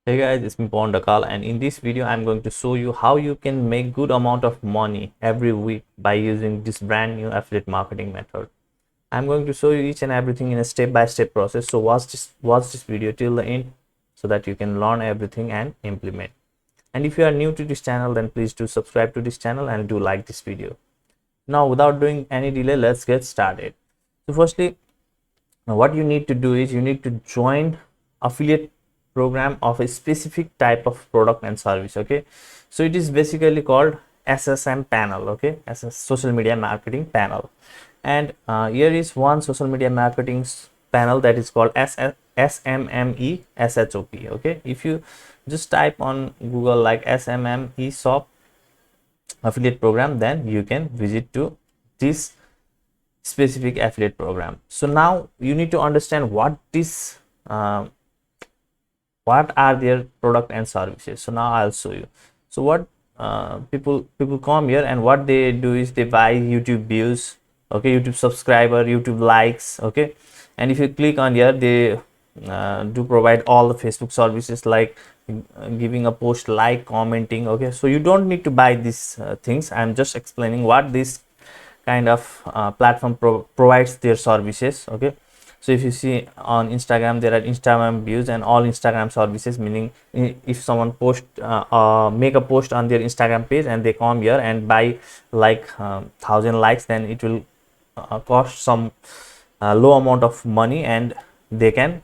Hey guys, it's me Pondakal, and in this video I'm going to show you how you can make good amount of money every week by using this brand new affiliate marketing method. I'm going to show you each and everything in a step-by-step process. So watch this video till the end so that you can learn everything and implement. And if you are new to this channel, then please do subscribe to this channel and do like this video. Now without doing any delay, let's get started. So firstly, now what you need to do is you need to join affiliate program of a specific type of product and service. Okay, so it is basically called SSM panel. Okay, as a social media marketing panel, and here is one social media marketing panel that is called SMME SHOP. Okay, if you just type on Google like SMME shop affiliate program, then you can visit to this specific affiliate program. So now you need to understand uh, what are their product and services. So now I'll show you. So what people come here, and what they do is they buy YouTube views, okay, YouTube subscriber, YouTube likes, okay. And if you click on here, they do provide all the Facebook services like giving a post, like commenting, okay. So you don't need to buy these things. I'm just explaining what this kind of platform provides their services, okay. So if you see on Instagram, there are Instagram views and all Instagram services, meaning if someone make a post on their Instagram page and they come here and buy like 1,000 likes, then it will cost some low amount of money, and they can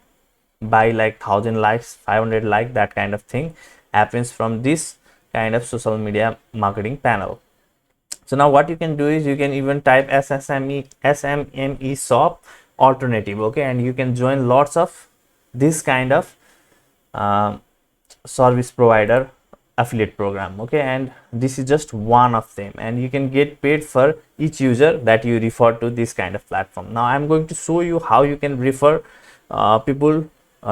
buy like 1,000 likes, 500 like, that kind of thing happens from this kind of social media marketing panel. So now what you can do is you can even type SMME shop alternative, okay, and you can join lots of this kind of uh, service provider affiliate program, okay. And this is just one of them, and you can get paid for each user that you refer to this kind of platform. Now I'm going to show you how you can refer people,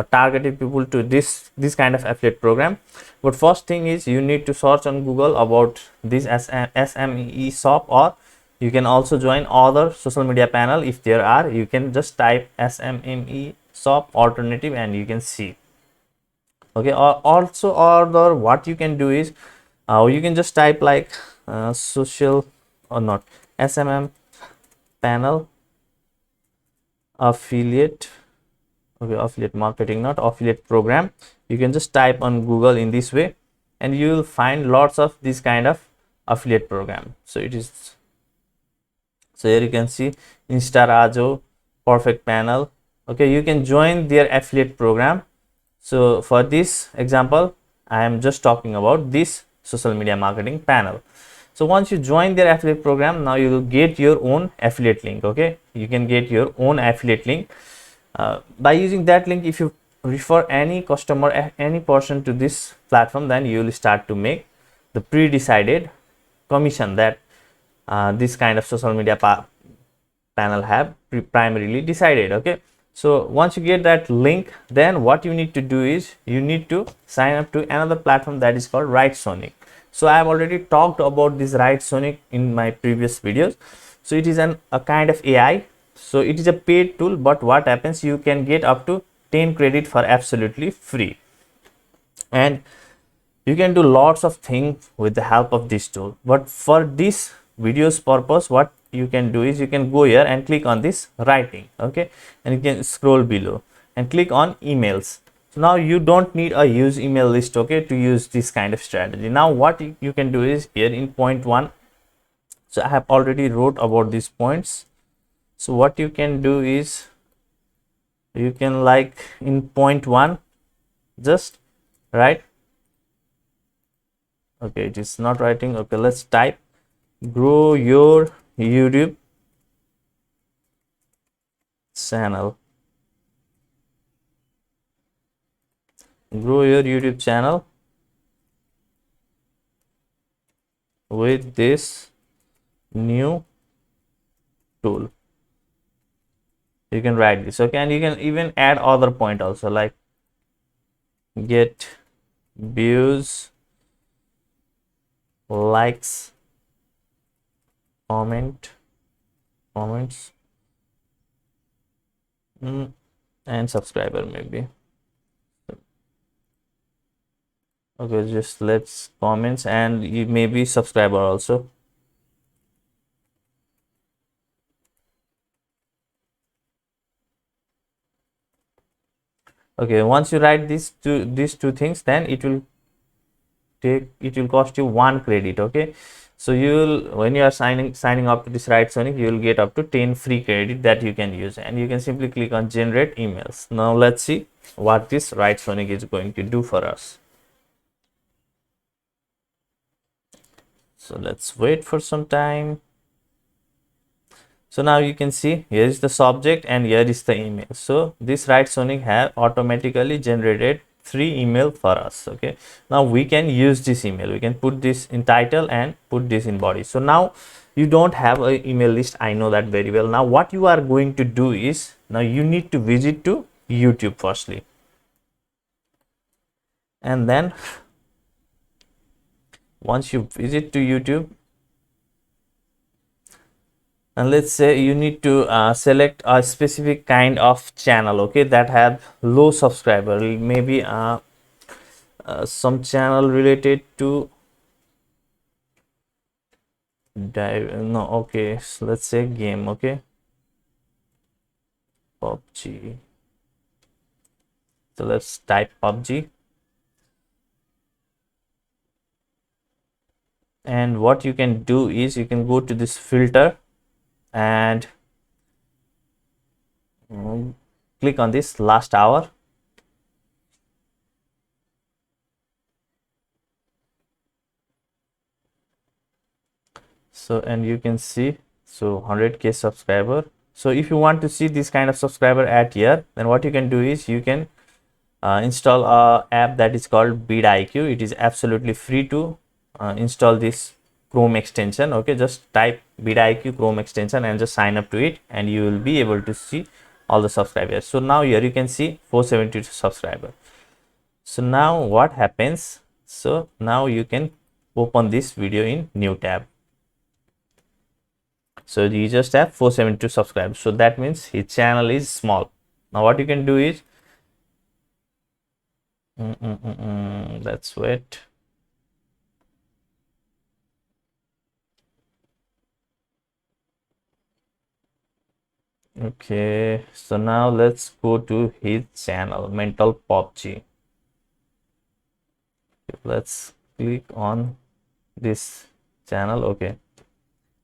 targeted people to this kind of affiliate program. But first thing is you need to search on Google about this SME shop, or you can also join other social media panel. If there are, you can just type SME shop alternative and you can see, okay. Or also, or what you can do is you can just type like social, or not, SMM panel affiliate, okay, affiliate marketing, not affiliate program. You can just type on Google in this way, and you will find lots of this kind of affiliate program. So it is, so here you can see Instarajo, perfect panel, okay. You can join their affiliate program. So for this example, I am just talking about this social media marketing panel. So once you join their affiliate program, now you will get your own affiliate link, okay. You can get your own affiliate link by using that link. If you refer any customer, any person to this platform, then you will start to make the pre-decided commission that this kind of social media panel have primarily decided, okay. So once you get that link, then what you need to do is you need to sign up to another platform that is called Right Sonic. So I have already talked about this Right Sonic in my previous videos. So it is a kind of AI. So it is a paid tool, but what happens, you can get up to 10 credit for absolutely free, and you can do lots of things with the help of this tool. But for this video's purpose, what you can do is you can go here and click on this writing, okay, and you can scroll below and click on emails. So now you don't need a huge email list, okay, to use this kind of strategy. Now what you can do is here in point 1, so I have already wrote about these points. So what you can do is you can, like, in point 1, just write, okay, it is not writing, okay, let's type grow your YouTube channel. Grow your YouTube channel with this new tool. You can write this, okay, and you can even add other point also, like get views, likes, comments, and subscriber maybe. Okay, just let's comments, and you may be subscriber also. Okay, once you write these two things, then it will cost you 1 credit. Okay, so you will, when you are signing up to this Right Sonic, you will get up to 10 free credit that you can use, and you can simply click on generate emails. Now let's see what this Right Sonic is going to do for us. So let's wait for some time. So now you can see here is the subject and here is the email. So this Right Sonic have automatically generated 3 email for us. Okay, now we can use this email. We can put this in title and put this in body. So now you don't have a email list. I know that very well. Now what you are going to do is, now you need to visit to YouTube firstly, and then once you visit to YouTube, and let's say you need to select a specific kind of channel, okay, that have low subscriber, maybe some channel related to no, okay, so let's say game, okay, PUBG. So let's type PUBG, and what you can do is you can go to this filter and click on this last hour. So, and you can see, so 100K subscriber. So if you want to see this kind of subscriber at here, then what you can do is you can install a app that is called BidIQ. It is absolutely free to install this Chrome extension. Okay, just type BidIQ Chrome extension and just sign up to it, and you will be able to see all the subscribers. So now here you can see 472 subscriber. So now what happens, so now you can open this video in new tab. So you just have 472 subscribers, so that means his channel is small. Now what you can do is let's wait. Okay, so now let's go to his channel, Mental PUBG. Let's click on this channel. Okay,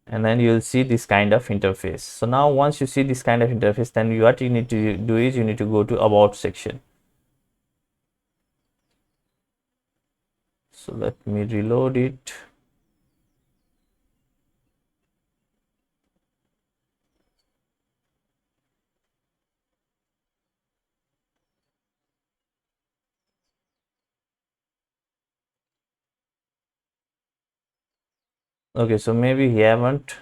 and then you'll see this kind of interface. So now once you see this kind of interface, then what you need to do is you need to go to about section. So let me reload it. Okay, so maybe he haven't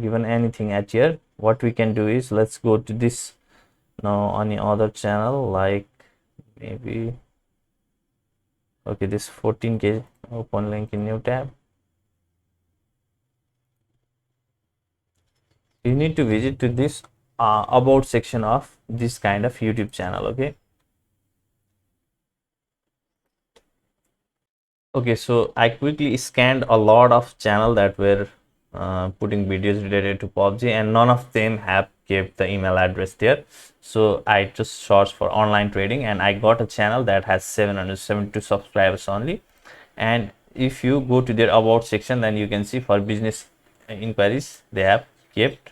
given anything at here. What we can do is let's go to this now on the other channel, like maybe, okay, this 14K, open link in new tab. You need to visit to this about section of this kind of YouTube channel. Okay, okay, so I quickly scanned a lot of channel that were putting videos related to PUBG, and none of them have kept the email address there. So I just searched for online trading, and I got a channel that has 772 subscribers only. And if you go to their about section, then you can see for business inquiries they have kept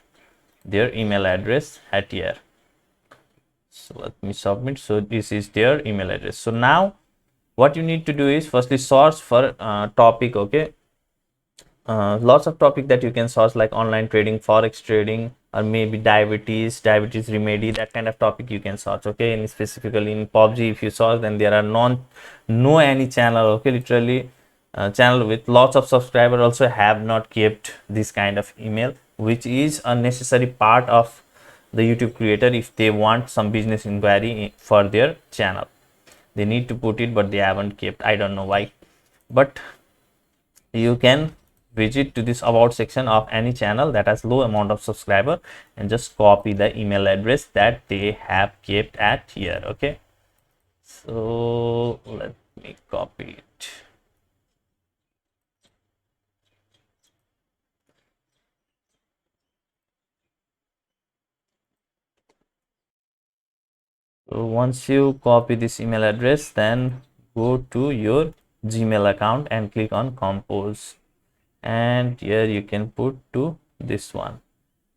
their email address at here. So let me submit. So this is their email address. So now what you need to do is firstly search for topic. Okay, lots of topic that you can search, like online trading, forex trading, or maybe diabetes remedy, that kind of topic you can search. Okay, and specifically in PUBG, if you search, then there are no any channel, okay, literally channel with lots of subscribers also have not kept this kind of email, which is a necessary part of the YouTube creator if they want some business inquiry for their channel. They need to put it, but they haven't kept. I don't know why, but you can visit to this about section of any channel that has low amount of subscriber and just copy the email address that they have kept at here. Okay, so let me copy it. So once you copy this email address, then go to your Gmail account and click on compose, and here you can put to this one.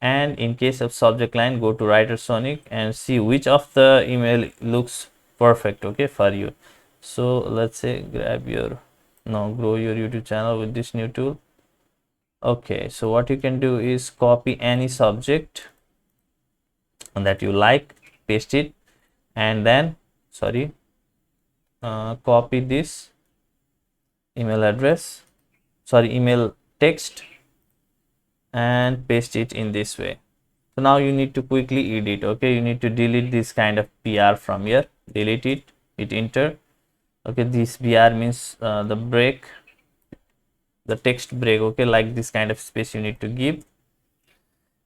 And in case of subject line, go to writer sonic and see which of the email looks perfect, okay, for you. So let's say grab your, no, grow your YouTube channel with this new tool. Okay, so what you can do is copy any subject that you like, paste it, and then copy this email address, email text, and paste it in this way. So now you need to quickly edit, okay, you need to delete this kind of br from here, delete it, hit enter. Okay, this br means the break, the text break, okay, like this kind of space you need to give.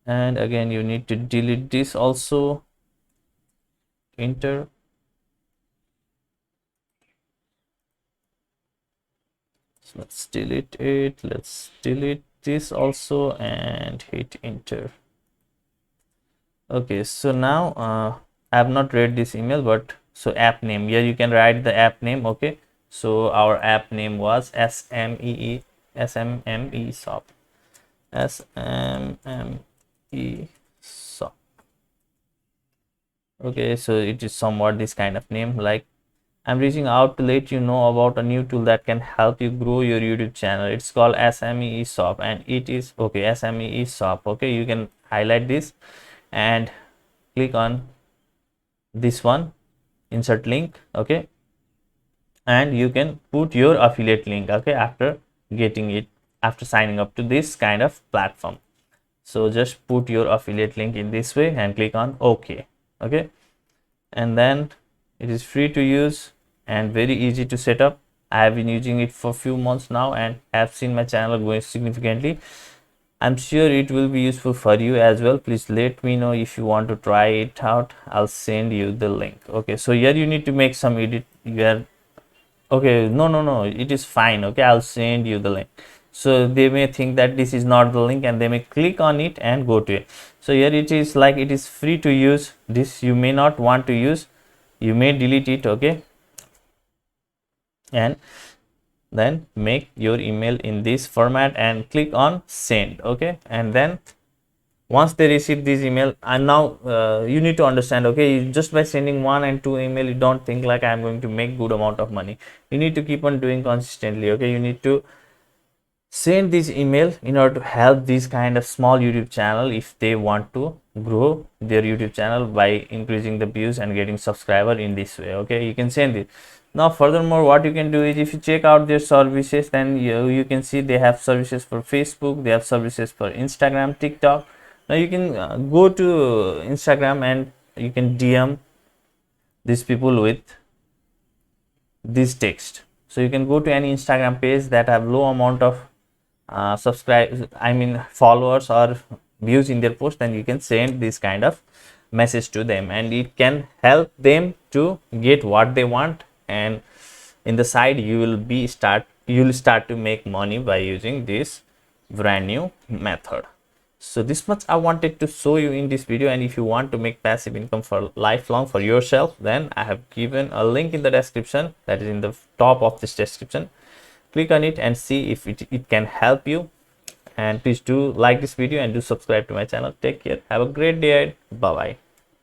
And again you need to delete this also, enter. So let's delete it, let's delete this also and hit enter. Okay, so now I have not read this email, but so app name, here you can write the app name, okay. So our app name was SMME shop, SMME shop. Okay, so it is somewhat this kind of name, like I'm reaching out to let you know about a new tool that can help you grow your YouTube channel. It's called SME shop, and it is okay, SME shop. Okay, you can highlight this and click on this one, insert link, okay, and you can put your affiliate link, okay, after getting it, after signing up to this kind of platform. So just put your affiliate link in this way and click on OK. Okay, and then it is free to use and very easy to set up. I have been using it for a few months now and have seen my channel growing significantly. I'm sure it will be useful for you as well. Please let me know if you want to try it out. I'll send you the link. Okay, so here you need to make some edit. Okay, no, it is fine. Okay, I'll send you the link. So they may think that this is not the link and they may click on it and go to it. So here it is, like it is free to use. This you may not want to use, you may delete it, okay, and then make your email in this format and click on send. Okay, and then once they receive this email, and now you need to understand, okay, just by sending one and two email, you don't think like I'm going to make good amount of money. You need to keep on doing consistently. Okay, you need to send this email in order to help this kind of small YouTube channel if they want to grow their YouTube channel by increasing the views and getting subscriber in this way. Okay, you can send it. Now furthermore, what you can do is, if you check out their services, then you can see they have services for Facebook, they have services for Instagram, TikTok. Now you can go to Instagram and you can DM these people with this text. So you can go to any Instagram page that have low amount of followers or views in their post, and you can send this kind of message to them, and it can help them to get what they want, and in the side you will start to make money by using this brand new method. So this much I wanted to show you in this video, and if you want to make passive income for lifelong for yourself, then I have given a link in the description, that is in the top of this description. Click on it and see if it can help you, and please do like this video and do subscribe to my channel. Take care, have a great day, bye bye.